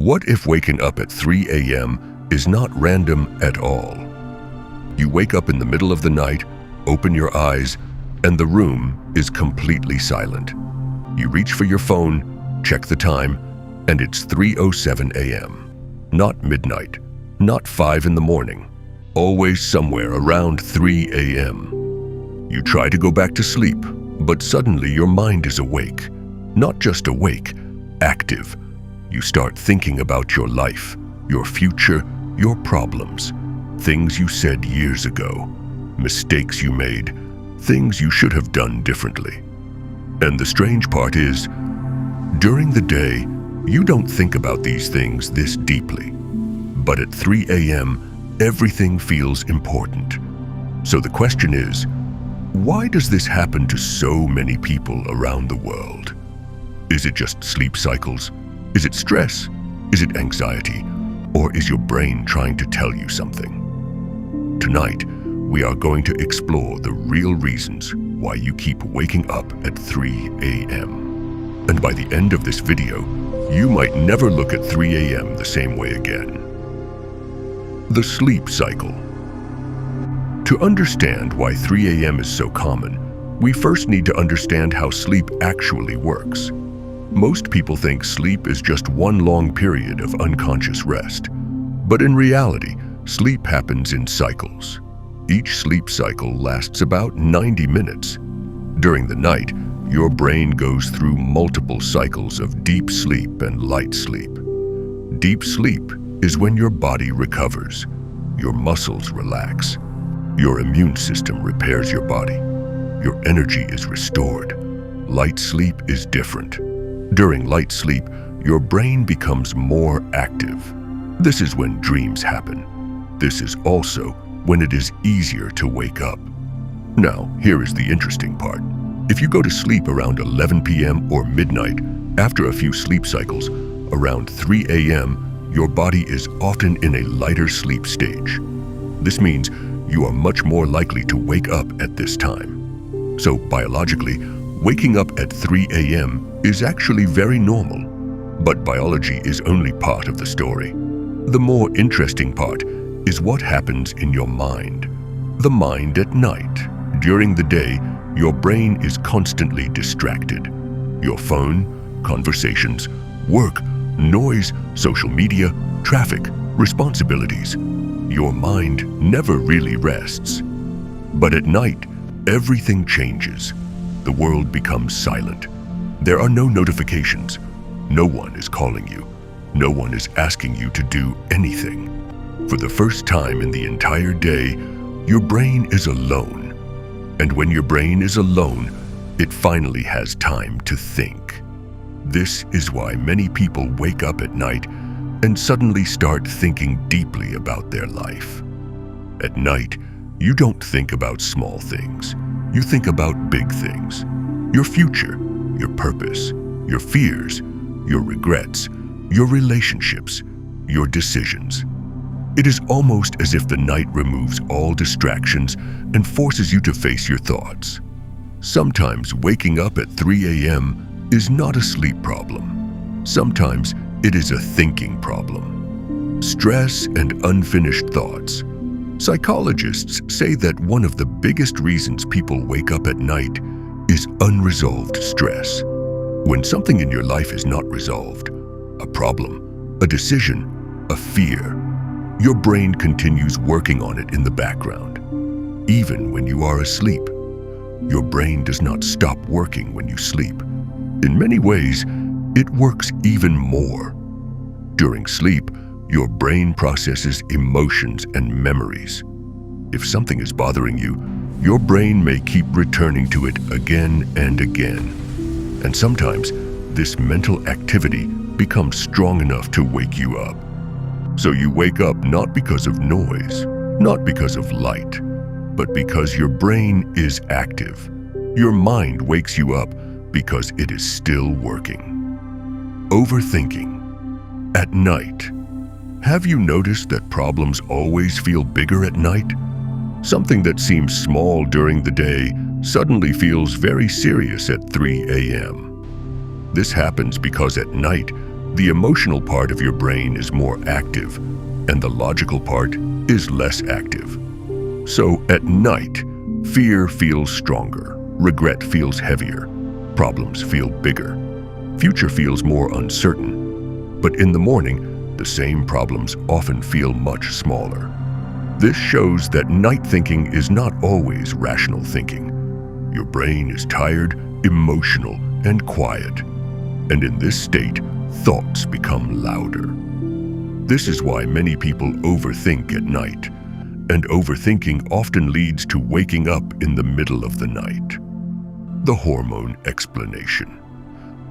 What if waking up at 3 a.m. is not random at all? You wake up in the middle of the night, open your eyes, and the room is completely silent. You reach for your phone, check the time, and it's 3:07 a.m. Not midnight, not 5 in the morning, always somewhere around 3 a.m. You try to go back to sleep, but suddenly your mind is awake. Not just awake, active. You start thinking about your life, your future, your problems, things you said years ago, mistakes you made, things you should have done differently. And the strange part is, during the day, you don't think about these things this deeply. But at 3 a.m., everything feels important. So the question is, why does this happen to so many people around the world? Is it just sleep cycles? Is it stress? Is it anxiety? Or is your brain trying to tell you something? Tonight, we are going to explore the real reasons why you keep waking up at 3 a.m. And by the end of this video, you might never look at 3 a.m. the same way again. The sleep cycle. To understand why 3 a.m. is so common, we first need to understand how sleep actually works. Most people think sleep is just one long period of unconscious rest. But in reality, sleep happens in cycles. Each sleep cycle lasts about 90 minutes. During the night, your brain goes through multiple cycles of deep sleep and light sleep. Deep sleep is when your body recovers, your muscles relax, your immune system repairs your body, your energy is restored. Light sleep is different. During light sleep, your brain becomes more active. This is when dreams happen. This is also when it is easier to wake up. Now, here is the interesting part. If you go to sleep around 11 p.m. or midnight, after a few sleep cycles, around 3 a.m., your body is often in a lighter sleep stage. This means you are much more likely to wake up at this time. So biologically, waking up at 3 a.m. is actually very normal. But biology is only part of the story. The more interesting part is what happens in your mind. The mind at night. During the day, your brain is constantly distracted. Your phone, conversations, work, noise, social media, traffic, responsibilities. Your mind never really rests. But at night, everything changes. The world becomes silent. There are no notifications. No one is calling you. No one is asking you to do anything. For the first time in the entire day, your brain is alone. And when your brain is alone, it finally has time to think. This is why many people wake up at night and suddenly start thinking deeply about their life. At night, you don't think about small things. You think about big things. Your future, your purpose, your fears, your regrets, your relationships, your decisions. It is almost as if the night removes all distractions and forces you to face your thoughts. Sometimes waking up at 3 a.m. is not a sleep problem. Sometimes it is a thinking problem. Stress and unfinished thoughts. Psychologists say that one of the biggest reasons people wake up at night is unresolved stress. When something in your life is not resolved, a problem, a decision, a fear, your brain continues working on it in the background. Even when you are asleep, your brain does not stop working when you sleep. In many ways, it works even more. During sleep, your brain processes emotions and memories. If something is bothering you, your brain may keep returning to it again and again. And sometimes, this mental activity becomes strong enough to wake you up. So you wake up not because of noise, not because of light, but because your brain is active. Your mind wakes you up because it is still working. Overthinking. At night. Have you noticed that problems always feel bigger at night? Something that seems small during the day suddenly feels very serious at 3 a.m. This happens because at night, The emotional part of your brain is more active, and the logical part is less active. So at night, fear feels stronger, regret feels heavier, problems feel bigger, future feels more uncertain. But in the morning, the same problems often feel much smaller. This shows that night thinking is not always rational thinking. Your brain is tired, emotional, and quiet. And in this state, thoughts become louder. This is why many people overthink at night, and overthinking often leads to waking up in the middle of the night. The hormone explanation.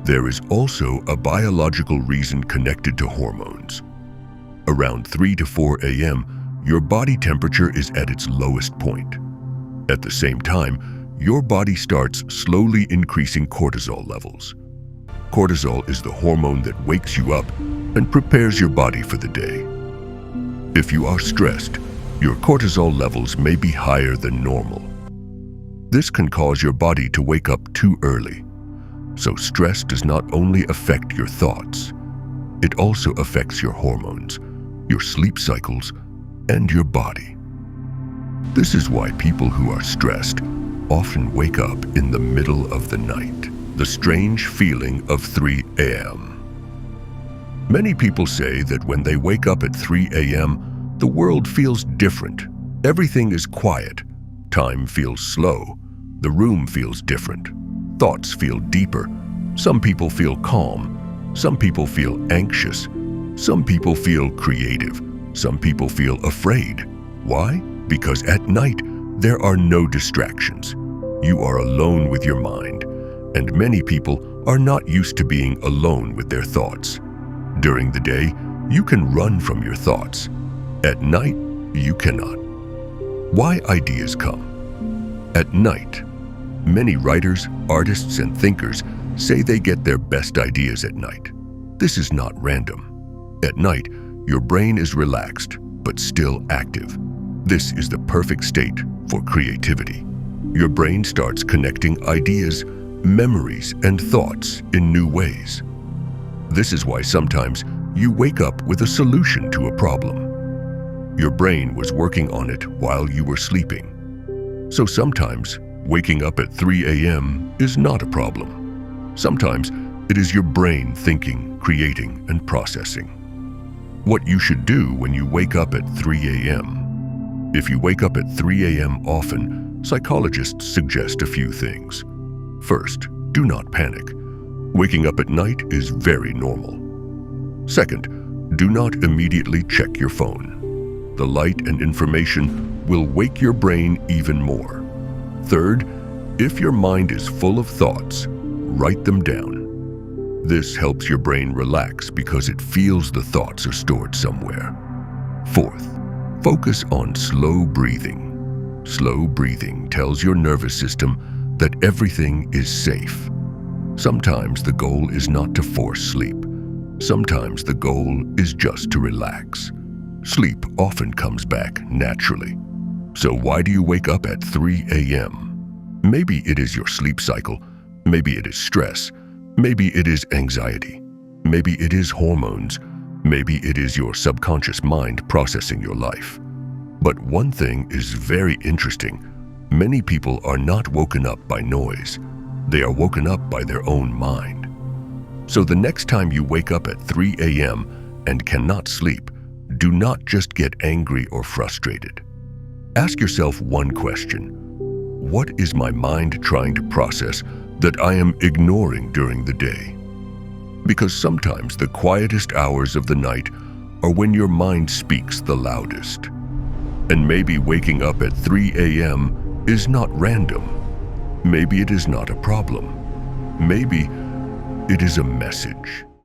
There is also a biological reason connected to hormones. Around 3 to 4 a.m., your body temperature is at its lowest point. At the same time, your body starts slowly increasing cortisol levels. Cortisol is the hormone that wakes you up and prepares your body for the day. If you are stressed, your cortisol levels may be higher than normal. This can cause your body to wake up too early. So stress does not only affect your thoughts, it also affects your hormones, your sleep cycles, and your body. This is why people who are stressed often wake up in the middle of the night. The strange feeling of 3 a.m. Many people say that when they wake up at 3 a.m., the world feels different. Everything is quiet. Time feels slow. The room feels different. Thoughts feel deeper. Some people feel calm. Some people feel anxious. Some people feel creative. Some people feel afraid. Why? Because at night, there are no distractions. You are alone with your mind, and many people are not used to being alone with their thoughts. During the day, you can run from your thoughts. At night, you cannot. Why ideas come? At night, many writers, artists, and thinkers say they get their best ideas at night. This is not random. At night, your brain is relaxed, but still active. This is the perfect state for creativity. Your brain starts connecting ideas, memories, and thoughts in new ways. This is why sometimes you wake up with a solution to a problem. Your brain was working on it while you were sleeping. So sometimes waking up at 3 a.m. is not a problem. Sometimes it is your brain thinking, creating, and processing. What you should do when you wake up at 3 a.m. If you wake up at 3 a.m. often, psychologists suggest a few things. First, do not panic. Waking up at night is very normal. Second, do not immediately check your phone. The light and information will wake your brain even more. Third, if your mind is full of thoughts, write them down. This helps your brain relax because it feels the thoughts are stored somewhere. Fourth, focus on slow breathing. Slow breathing tells your nervous system that everything is safe. Sometimes the goal is not to force sleep. Sometimes the goal is just to relax. Sleep often comes back naturally. So why do you wake up at 3 a.m.? Maybe it is your sleep cycle. Maybe it is stress. Maybe it is anxiety. Maybe it is hormones. Maybe it is your subconscious mind processing your life. But one thing is very interesting. Many people are not woken up by noise. They are woken up by their own mind. So the next time you wake up at 3 a.m. and cannot sleep, do not just get angry or frustrated. Ask yourself one question. What is my mind trying to process that I am ignoring during the day? Because sometimes the quietest hours of the night are when your mind speaks the loudest. And maybe waking up at 3 a.m. is not random. Maybe it is not a problem. Maybe it is a message.